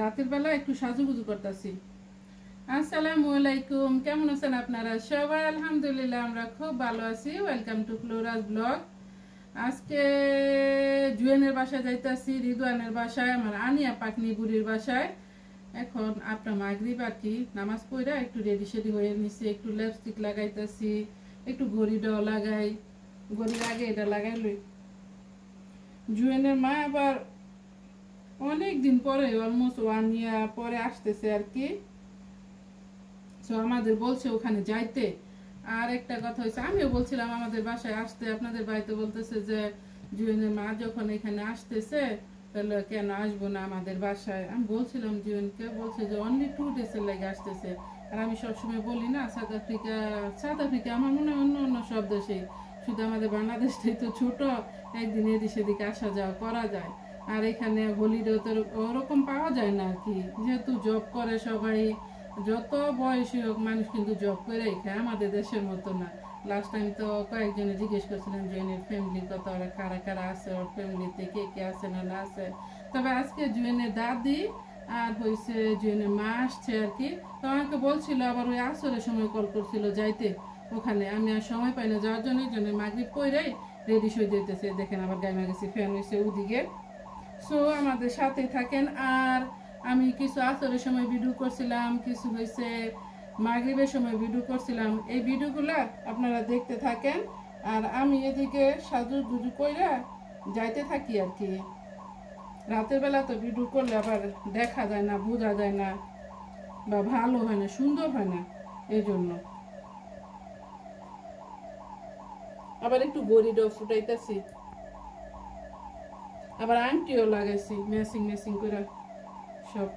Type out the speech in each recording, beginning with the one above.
রাতের বেলা একটু সাজুগুজু করতেছি। আসসালামু আলাইকুম, কেমন আছেন আপনারা সবাই? আলহামদুলিল্লাহ আমরা খুব ভালো আছি। Welcome to Flora's blog. আজকে জুয়েনের বাসায় যাইতেছি, রিদওয়ানের বাসায়, আমার আনিয়া পাকনি বুড়ির বাসায়। এখন আপনার মাগরিব আর কি নামাজ পড়া একটু রেডি সেডি হয়ে নিছি, একটু লিপস্টিক লাগাইতেছি, একটু ঘড়িটাও লাগাই, ঘড়ির আগে এটা লাগাই লই। জুয়েনের মা আবার অনেক দিন পরে, অলমোস্ট 1 ইয়ার পরে আসতেছে আর কি। সো আমাদের বলছে ওখানে যাইতে। আর একটা কথা হয়েছে, আমিও বলছিলাম আমাদের বাসায় আসতে, আপনাদের বাড়িতে বলতেছে যে জুয়েনের মা যখন এখানে আসতেছে তাহলে কেন আসবো না আমাদের বাসায়। আমি বলছিলাম জুয়েনকে, বলছে যে অনলি 2 ডেজের লেগে আসতেছে। আর আমি সবসময় বলি না, সাউথ আফ্রিকা আমার মনে হয় অন্য সব দেশেই, শুধু আমাদের বাংলাদেশটাই তো ছোট, একদিন এদিক সেদিকে আসা যাওয়া করা যায়। আর এখানে হলিডে তো ওরকম পাওয়া যায় না আর কি, যেহেতু জব করে সবাই, যত বয়সী হোক মানুষ কিন্তু জব করেই খায়, আমাদের দেশের মতো না। লাস্ট টাইম তো কয়েকজনে জিজ্ঞেস করছিলেন জুয়েনের ফ্যামিলির কথা, ওরা কারা কারা আছে, ওর ফ্যামিলিতে কে কে আছে না না আছে। তবে আজকে জুয়েনের দাদি আর হয়েছে জুয়েনের মা আসছে আর কি। তো আমাকে বলছিল, আবার ওই আসরের সময় কল করছিল যাইতে ওখানে, আমি আর সময় পাই না যাওয়ার জন্য। জন্য মাগরিব পইরাই রেডি সই দিতেছে, দেখেন আবার গায়ে গেছি, ফ্যান হয়েছে ওদিকে। সো আমাদের সাথে থাকেন। আর আমি কিছু আসরের সময় ভিডিও করছিলাম, কিছু হয়েছে মাগরিবের সময় ভিডিও করছিলাম, এই ভিডিওগুলো আপনারা দেখতে থাকেন। আর আমি এদিকে সাজুগুজু কইরা যাইতে থাকি আর কি। রাতের বেলা তো ভিডিও করলে আবার দেখা যায় না, বোঝা যায় না, বা ভালো হয় না, সুন্দর হয় না, এই জন্য। আবার একটু গড়িটাও ফুটাইতেছি, আবার আংটিও লাগাইছি ম্যাচিং করে সব।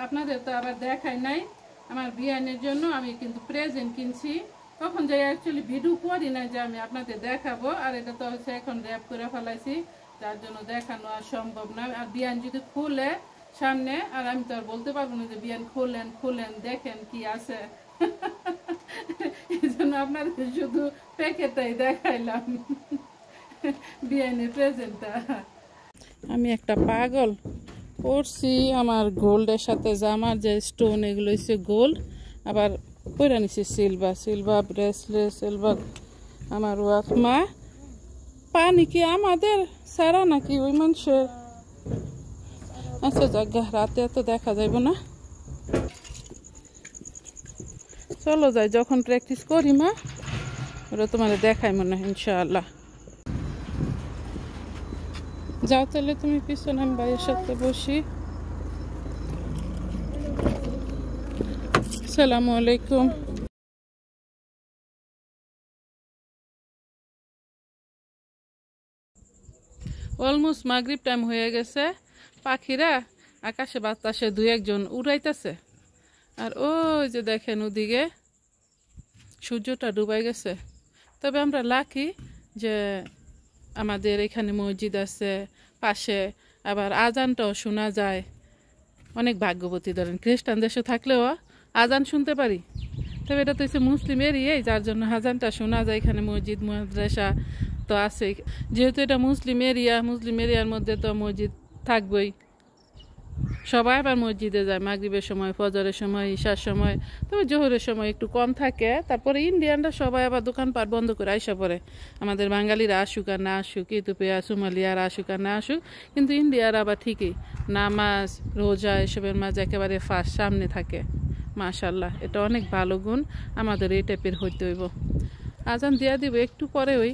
আপনাদের তো আবার দেখাই নাই, আমার বিয়ানের জন্য আমি কিন্তু প্রেজেন্ট কিনছি। তখন যাই অ্যাকচুয়ালি ভিডিও করি না যে আমি আপনাদের দেখাবো, আর এটা তো হচ্ছে এখন র্যাপ করে ফেলাইছি, যার জন্য দেখানো আর সম্ভব না। আর বিয়ান যদি খুলে সামনে, আর আমি তো আর বলতে পারবো না যে বিয়ান খুলেন দেখেন কি আছে। এই জন্য আপনাদের শুধু প্যাকেটটাই দেখাইলাম, বিয়ানের প্রেজেন্টটা। আমি একটা পাগল পরছি, আমার গোল্ডের সাথে জামার যে স্টোন এগুলো হচ্ছে গোল্ড, আবার পরে নিছি সিলভার ব্রেসলেট, সিলভার আমার ওয়াচ। মা পানি কি আমাদের সারা নাকি ওই মানুষের? আচ্ছা জায়গা, রাতে এত দেখা যাইব না, চলো যাই, যখন প্র্যাকটিস করি মা ওরা তোমার দেখাই মনে হয় ইনশাআল্লাহ। যাও তাহলে তুমি পিছনে, আমি ভাইয়ের সাথে বসি। আসসালামু আলাইকুম। অলমোস্ট মাগরিব টাইম হয়ে গেছে, পাখিরা আকাশে বাতাসে 2-1জন উড়াইতেছে। আর ওই যে দেখেন ওদিকে সূর্যটা ডুবাই গেছে। তবে আমরা লাকি যে আমাদের এখানে মসজিদ আছে পাশে, আবার আজানটাও শোনা যায়, অনেক ভাগ্যবতী। ধরেন খ্রিস্টান দেশে থাকলেও আজান শুনতে পারি, তবে এটা তো হচ্ছে মুসলিম এরিয়াই, যার জন্য আজানটা শোনা যায়। এখানে মসজিদ মাদ্রাসা তো আছে, যেহেতু এটা মুসলিম এরিয়ার মধ্যে তো মসজিদ থাকবই। সবাই আবার মসজিদে যায় মাগরিবের সময়, ফজরের সময়, ঈশার সময়, তবে জোহরের সময় একটু কম থাকে। তারপরে ইন্ডিয়ানরা সবাই আবার দোকানপাট বন্ধ করে আইসা পড়ে। আমাদের বাঙালিরা আসুক আর না আসুক, ইথিওপিয়া সোমালিয়ার আসুক আর না আসুক, কিন্তু ইন্ডিয়ার আবার ঠিকই নামাজ রোজা এসবের মাঝে একেবারে ফার্স্ট সামনে থাকে। মাশাল্লাহ, এটা অনেক ভালো গুণ, আমাদের এই টাইপের হইতে হইব। আজান দিয়া দিব একটু পরে। ওই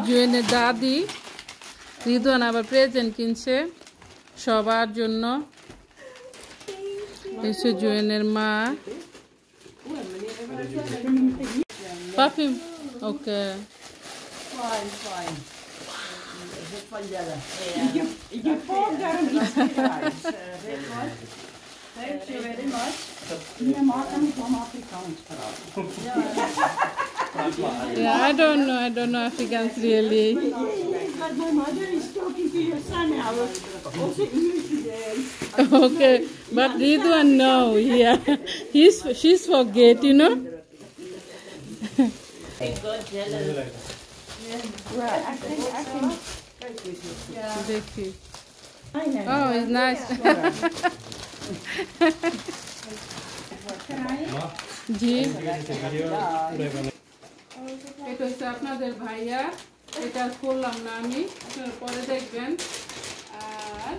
জুয়েনের দাদি রিদওয়ান আবার প্রেজেন্ট কিনছে সবার জন্য। এসে জুয়েনের মা perfume. Okay, Thank you very much. Mina ma kan komma afrikanskt yeah, I don't know Afrikaans really. But my mother is talking to your son now. Also English today. Okay, but Ridwan no, yeah, she's forget, you know. Well, I can দেখি Aina. Oh, it's nice. জি এটা হচ্ছে আপনাদের ভাইয়া এটা করলাম না আমি আপনারা পরে দেখবেন আর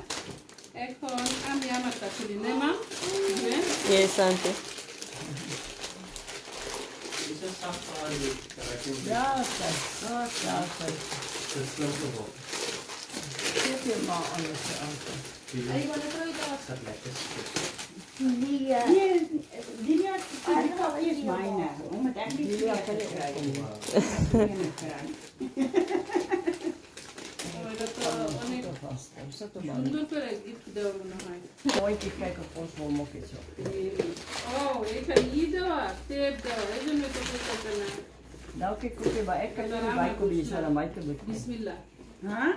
এখন আমি আমারটা খুলি নে মা Yes, auntie. Dilia is meine. Om het eigenlijk সুন্দর করে গিফট দেওয়া মনে হয় Mooi te kijken of ons wel mokjes op. ও এখানে ই দেওয়া টেপ দেওয়া এই জন্য তো করতে না Nou, kijk, oké, maar ik kan er bij komen, je zou aan mij te beginnen. বিসমিল্লাহ Huh?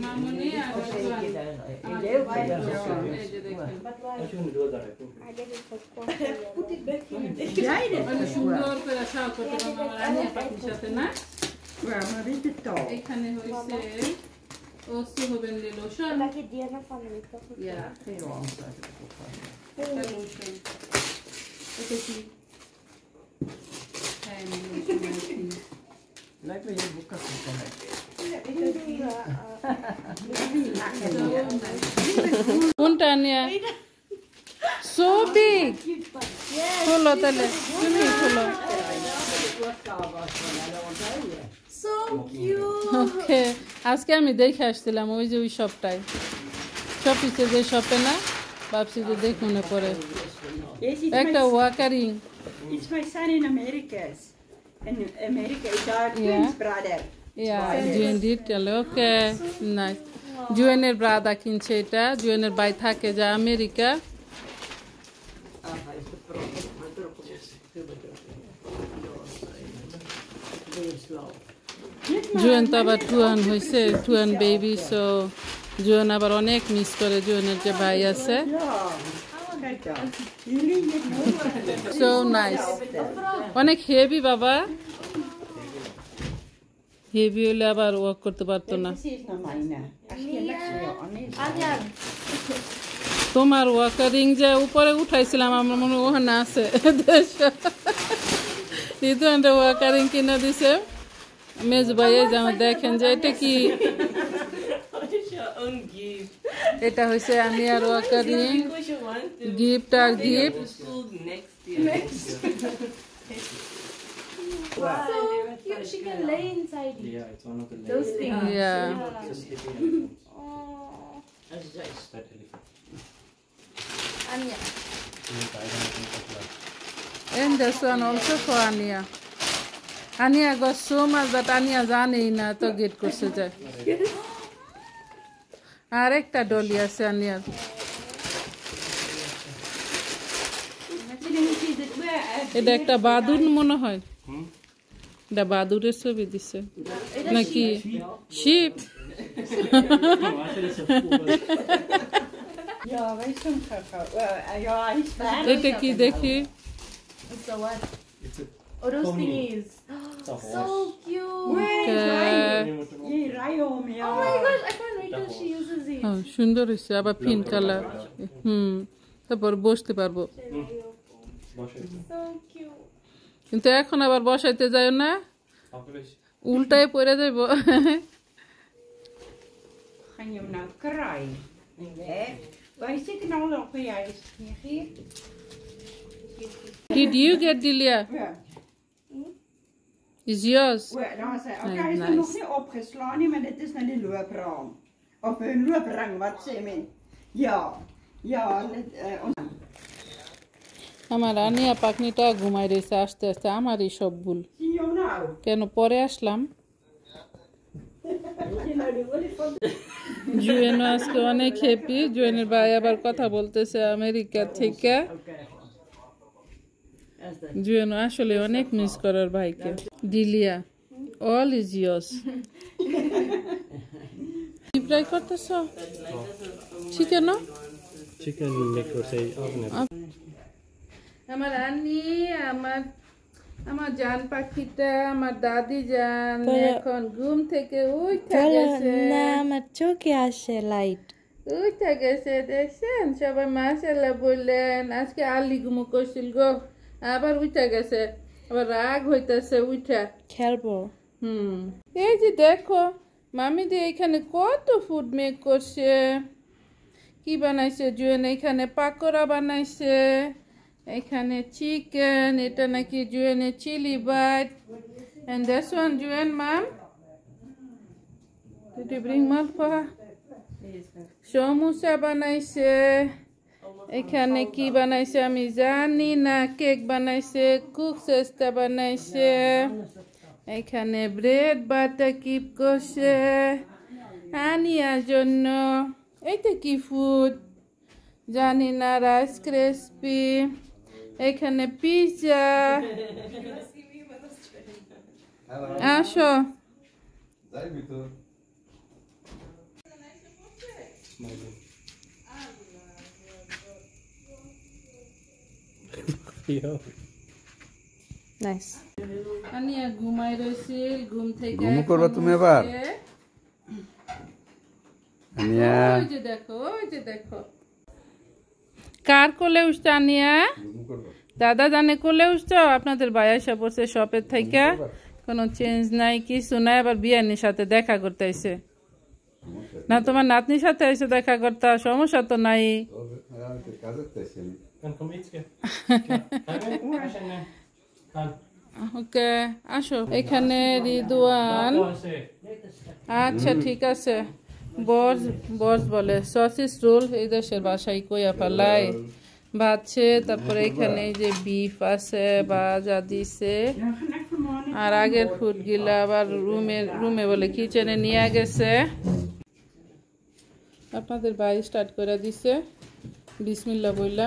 মামুনি আর Ik deel bij jou. এই যে দেখেন Jij dit? মানে সুন্দর করে সাল করতে আমার রানিয়া পাখির সাথে না Ja, maar weet het al. এখানে হইছে ওসু হবেন লোশন ইয়া Veel anders uit het opvang. এটা লোশন এটা কি হ্যাঁ lotion Lijkt me je boeken te komen. কোনটা নিয়ে সো বিগ খোলো তাহলে তুমি খোলো So cute. ওকে আজকে আমি দেখে আসছিলাম ওই যে ওই শপটায় শপিসে যে শপে না ভাবছি যে দেখুন পরে একটা ওয়াকারিং It's my son in America. In America, is our Yeah. twins brother. Yeah জুয়েন ডিটেল ওকে নাইস জুয়েনের ব্রাদা কিনছে এটা জুয়েনের ভাই থাকে যা America Ah, hij is de pro. Maar erop is heel slauw. জুয়েন তো আবার টুয়ান হয়েছে টুয়ান বেবি সো জুয়েন আবার অনেক মিস করে জুয়েনের যে ভাই আছে Ja. Kijk dan. Jullie hier nooit. So nice অনেক হেভি বাবা হেভি হলে আবার ওয়ার্ক করতে পারতো না Precies naar mijne. Als je lekker তোমার ওয়াকারিং যে উপরে উঠাইছিলাম আমার মনে হয় ওখানে আছে ঋতুয়ানটা ওয়াকারিং কিনে দিছে মেজ ভাইয়ে যেমন দেখেন যে এটা কি এটা হয়েছে আমি আর ওয়াকারিং গিফট আর gift So cute. She can lay inside it. Yeah, it's one of the Those things. Yeah. Just sleeping elephants. Oh. Dat is juist. That elephant. Anya. You will buy them in Pakistan. And this one also for Ania. Ania got so much that Ania জানেই না তো gate করছে যায় আর একটা ডলি আছে আনিয়ার এটা একটা বাদুর মনে হয় এটা বাদুরের ছবি দিছে নাকি sheep Ja, wij zijn ja, hij is fijn. এটা কি দেখি So what? It's a Oh, those pony. thingies. It's a So horse. cute. Je rijdt om, ja. Oh my gosh, I can't wait till she uses it. হ্যাঁ সুন্দর হয়েছে আবার pink colour তারপর বসতে পারবো So cute. কিন্তু এখন আবার বসাইতে যায় না Population. উল্টায় পড়ে যাইব Ga je hem nou kraaien? Nee. Wij zitten nou op een juist. Hier. Did you get Delia? Ja. Is yours? Dan zei Nee, hij is er nice. nog niet opgeslagen, maar dit is naar de loopraam. Of een looprang, wat ze men. Ja. Ja. আমার আনিয়া পাখনিটা ঘুমাই রয়েছে আস্তে আস্তে আমারই সব ভুল Zie je hem nou? কেন পরে আসলাম Weet je nou die olifant? জুয়েনও আজকে অনেক হ্যাপি জুয়েনের ভাই আবার কথা বলতেছে আমেরিকা থেকে জুয়েনও আসলে অনেক মিস করার ভাইকে ডিলিয়া অল ইজ ইয়ার্স কি ফ্রাই করতেছ chicken Chicken make or say oven. আমার আন্নি আমার আমার জান পাখিটা আমার দাদি জান Pero- এখন ঘুম থেকে উঠে Pero গেছে না আমার চোখে আসে লাইট উঠে গেছে দেখছেন সবাই মাশাআল্লাহ বললেন আজকে আলি ঘুমো করছিল গো আবার উঠে গেছে আবার রাগ হইতাছে উঠা খেলবো এই যে দেখো মামি দিয়ে এখানে কত ফুড মেক করছে কি বানাইছে জুয়েন এখানে পাকোড়া বানাইছে এখানে চিকেন এটা নাকি জুয়েনের chilli bite and this one জুয়েন mum did you bring malpa samosa বানাইছে এখানে কি বানাইছে আমি জানি না কেক বানাইছে কুক সেস্তা বানাইছে এখানে ব্রেড বাটার কিপ করছে আনিয়ার জন্য এইটা কি ফুড জানি না রাইস ক্রিসপি এখানে পিৎজা আসো নাইস আনিয়া ঘুমাই রয়েছে ঘুম থেকে ঘুম করবা তুমি আবার? উঠে। আনিয়া ওই যে দেখো ওই যে দেখো কার কোলে উঠছে আনিয়া দাদা জানে কোলে উঠছো আপনাদের ভাই এসে পড়ছে শপের থেকে কোনো চেঞ্জ নাই কিছু নাই আবার বিয়ানির সাথে দেখা করতে আইছে না তোমার নাতনির সাথে এসে দেখা করতে সমস্যা তো নাই Dann komm jetzt hier. Kann. ওকে আসো এখানে রিদওয়ান আচ্ছা ঠিক আছে বস বস বলে সসিস রোল এই দেশের ভাষায় কইয়া ফেলাই ভাজছে তারপরে এখানে এই যে বিফ আছে ভাজা দিছে আর আগের ফুড গিলা আবার রুমে বলে কিচেনে নিয়ে গেছে আপনাদের ভাই স্টার্ট করে দিছে বিসমিল্লাহ বইলা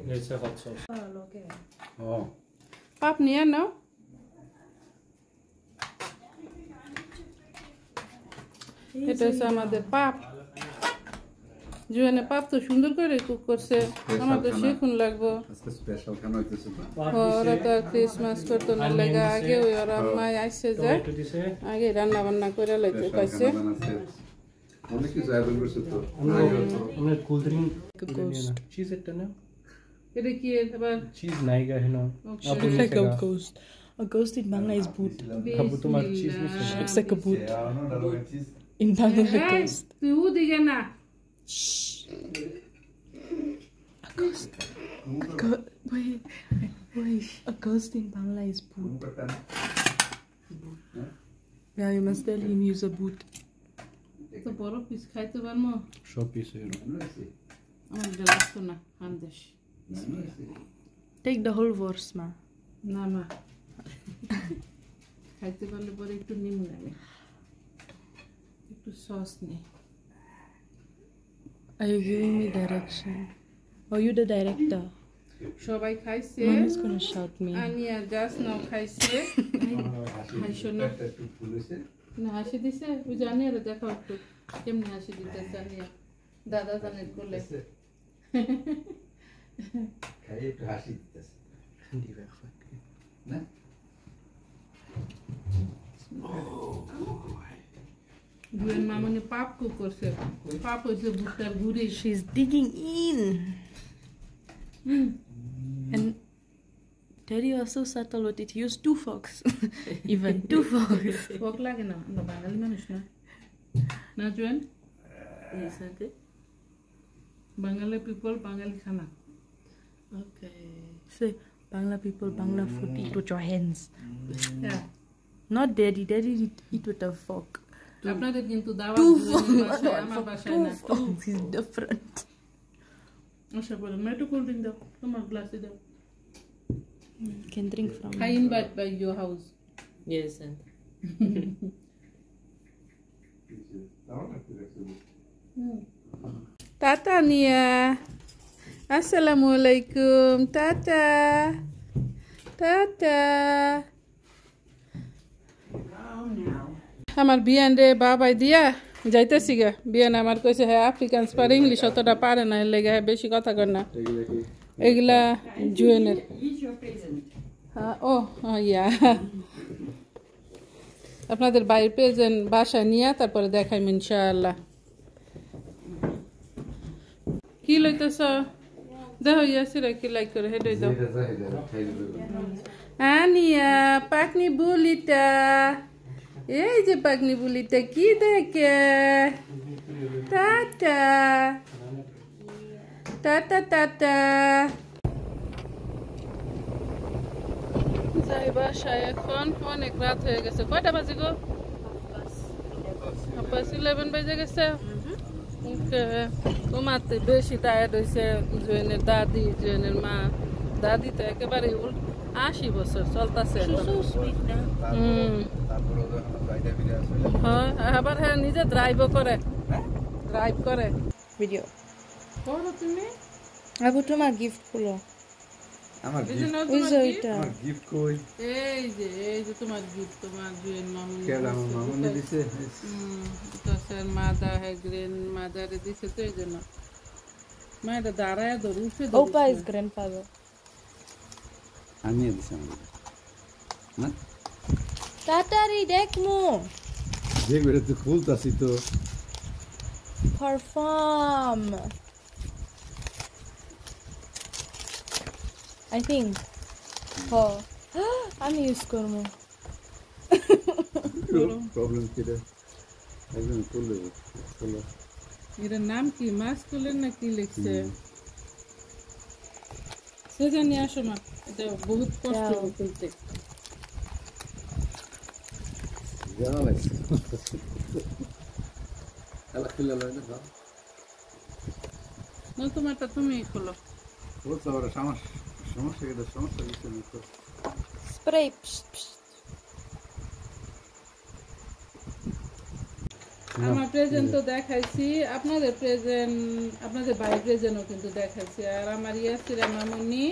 Jetzt der Hot Sauce. পাপ নিয়ে নাও এটা হচ্ছে আমাদের পাপ জুয়ানে পাপ তো সুন্দর করে কুক করছে আমার তো শিখুন লাগবো আজকে স্পেশাল খানা হইতেছে তো ওরা তো ক্রিসমাস করতো না লাগে আগে ওই ওরা মায় আসছে যায় Tomato diese. আগে রান্না বান্না করে লাইতে স্পেশাল পাইছে খানা বানাচ্ছে অনেক কিছু আয়োজন করছে তো আমরা cool drink. Cheese এটা না? এটা কি আবার Cheese নাই গা হেন. আপু Looks like নিছে a গা. ghost. A ghost in Bangla is boot. আপু তোমার cheese নিছে গা. Looks like a boot. Cheese In Bangla, a এই, ghost. তুই ওদিকে না Wait. A ghost in Bangla is boot. Yeah, you must tell him use a boot. তো বড় পিস খাইতে পারবো সব পিস এর. আমার লাগতো না আন্দেশ Take the whole verse, ma. না মা খাইতে পারলে পরে একটু নিমু লাগে একটু সস নেই Are you giving me direction? Are you the director? সবাই খাইছে Mommy's gonna shout me. আনিয়া জাস্ট নাও খাইছে হাসো না একটু ফুল হইছে না হাসি দিছে ওই জানি আর দেখাও একটু কেমনি হাসি দিতেছে আনিয়া দাদা জানের কোলে খাই একটু হাসি দিতেছে Die Werkbank. না দুয়ের মামনি পাপ কুক করছে পাপ হইছে ভুট্টার ঘুরি She's digging in. And Daddy was so subtle with it. He used 2 forks. Even 2 forks. ভোগ লাগে না আমরা বাঙালি মানুষ না না জুয়েন বাঙালি পিপল বাঙালি খানা Okay. Say, Bangla people, Bangla food, eat with your hands. হ্যাঁ Not Daddy. Daddy eat with a fork. আপনাদের কিন্তু দাওয়াত 2 জুয়েনের forks. বাসায়, আমার বাসায় না 2 forks is different. আশা করি মেটু কোল্ড ড্রিঙ্ক দাও তোমার গ্লাসে দাও Can drink from I invite by your house Yes, and tata নিয়া আসসালামু আলাইকুম টাটা টাটা আমার বিয়ান রে বাবাই দিয়া যাইতেছি গে বিয়ান আমার কইছে হ্যাঁ আফ্রিকানস পারে ইংলিশ অতটা পারে না এর লেগে বেশি কথা কর না এগুলা জুয়েনের He's your present. ও ইয়া আপনাদের বাইরে প্রেজেন্ট বাসায় নিয়ে তারপরে দেখাইম ইনশাআল্লাহ কি লইতেছ দেখো ইয়াসিরা কি লাইক করে হেডে দাও এটা যায় এটা খাই দেবে আনিয়া পাকনি বুলিটা এই যে পাকনি বুলিটা কি দেখে টাটা টাটা টাটা যাই বাসায় এখন অনেক রাত হয়ে গেছে কয়টা বাজে গো 11 বেজে গেছে তোমাতে বেশি টায়ার্ড হয়েছে জুয়েনের দাদি জুয়েনের মা দাদি তো একেবারে 80 বছর চলতেছে তারপরে যখন বাইরে ফিরে আসলে হ্যাঁ আবার হ্যাঁ নিজে ড্রাইভও করে ড্রাইভ করে ভিডিও করো তুমি আবু তোমার গিফট খুলো আমার এই যে নাও ওই তোমার যে gift। ওইটা আমার গিফট কই এই যে তোমার গিফট তোমার জুয়েন মামুনি কেডা মামুনি দিছে এটা স্যার মাদা হ্যাঁ গ্রেন মাদারে দিছে তো এই জন্য মা এটা দাঁড়ায় ধর উঠে ওপা ইজ গ্র্যান্ডফাদার আমি দিছি আমার না তাড়াতাড়ি দেখমু যে বেরে তো খুলতাছি তো পারফর্ম আই থিঙ্ক আমি ইউজ করবো প্রবলেম কি রে একদম খুললে খুলো এর নাম কি মাস্কুলের না কি লিখছে সে জানি আসো না এটা বহুত কষ্ট দাও। খুলতে জানা লাগছে এলা খুললে লাগে না না তোমারটা তুমি খোলো ও তো আর সমস্যা কি সমস্যা কিছু নেই তো স্প্রে আমার প্রেজেন্ট তো দেখাইছি আপনাদের প্রেজেন্ট আপনাদের বাইরের প্রেজেন্টও কিন্তু দেখাইছি আর আমার ইয়াসিরা মামুনি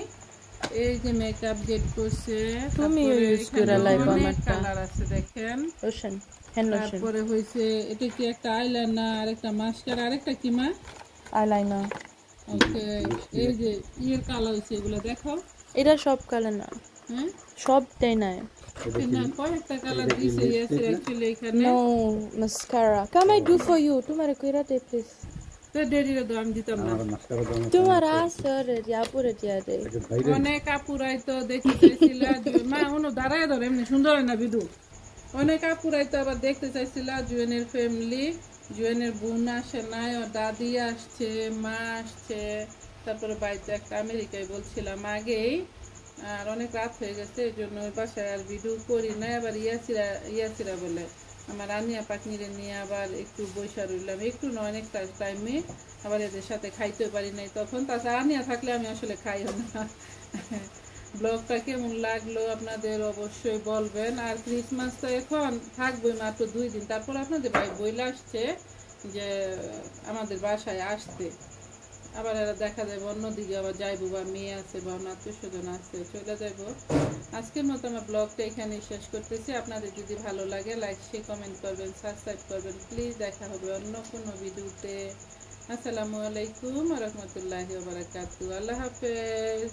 এই যে মেকআপ গেট করছে তুমি তারপরে use করে এখানে লাইবা অনেক আমারটা। কালার আছে দেখেন লোশন হ্যান্ড লোশন তারপরে হইছে এটা কি একটা আইলাইনার আরেকটা মাস্কারা আরেকটা কি মা আইলাইনার ওকে এই যে ইয়ের কালার হইছে এগুলো দেখো এটা সব কালার না হ্যাঁ সব দেয় না না কয়েকটা কালার দিছে ইয়াসিরা অ্যাকচুয়ালি এখানে no mascara come I do for you তোমার কইরা দে প্লিজ তো দেরিরে দাও আমি দিতাম না আমার মাস্টার দাম তোমার আসর ইয়াপুরে দিয়া দে বাইরে অনেক আপুরাই তো দেখতে চাইছিল মা উনো দাঁড়ায় ধরে এমনি সুন্দর হয় না ভিডিও অনেক আপুরাই তো আবার দেখতে চাইছিল জুয়েনের ফ্যামিলি জুয়েনের বোন আসে নাই ওর দাদি আসছে মা আসছে তারপরে বাড়িতে একটা আমেরিকায় বলছিলাম আগেই আর অনেক রাত হয়ে গেছে এই জন্য ওই বাসায় আর ভিডিও করি না আবার ইয়াসিরা বলে আমার আনিয়া পাকনিরে নিয়ে আবার একটু বৈশা রইলাম একটু না অনেকটা টাইমে আবার এদের সাথে খাইতে পারি নাই তখন তাছাড়া আনিয়া থাকলে আমি আসলে খাইও না ব্লগটা কেমন লাগলো আপনাদের অবশ্যই বলবেন আর ক্রিসমাস তো এখন থাকবোই মাত্র 2 দিন তারপর আপনাদের ভাই বইলে আসছে যে আমাদের বাসায় আসতে আবার এরা দেখা যাবে অন্যদিকে আবার যাইবো বা মেয়ে আছে বা আত্মীয় স্বজন আছে চলে যাইবো আজকের মতো আমার ব্লগটা এখানেই শেষ করতেছি আপনাদের যদি ভালো লাগে লাইক শেয়ার কমেন্ট করবেন সাবস্ক্রাইব করবেন প্লিজ দেখা হবে অন্য কোনো ভিডিওতে আসসালামু আলাইকুম ওয়া রাহমাতুল্লাহি ওয়া বারাকাতুহু আল্লাহ হাফেজ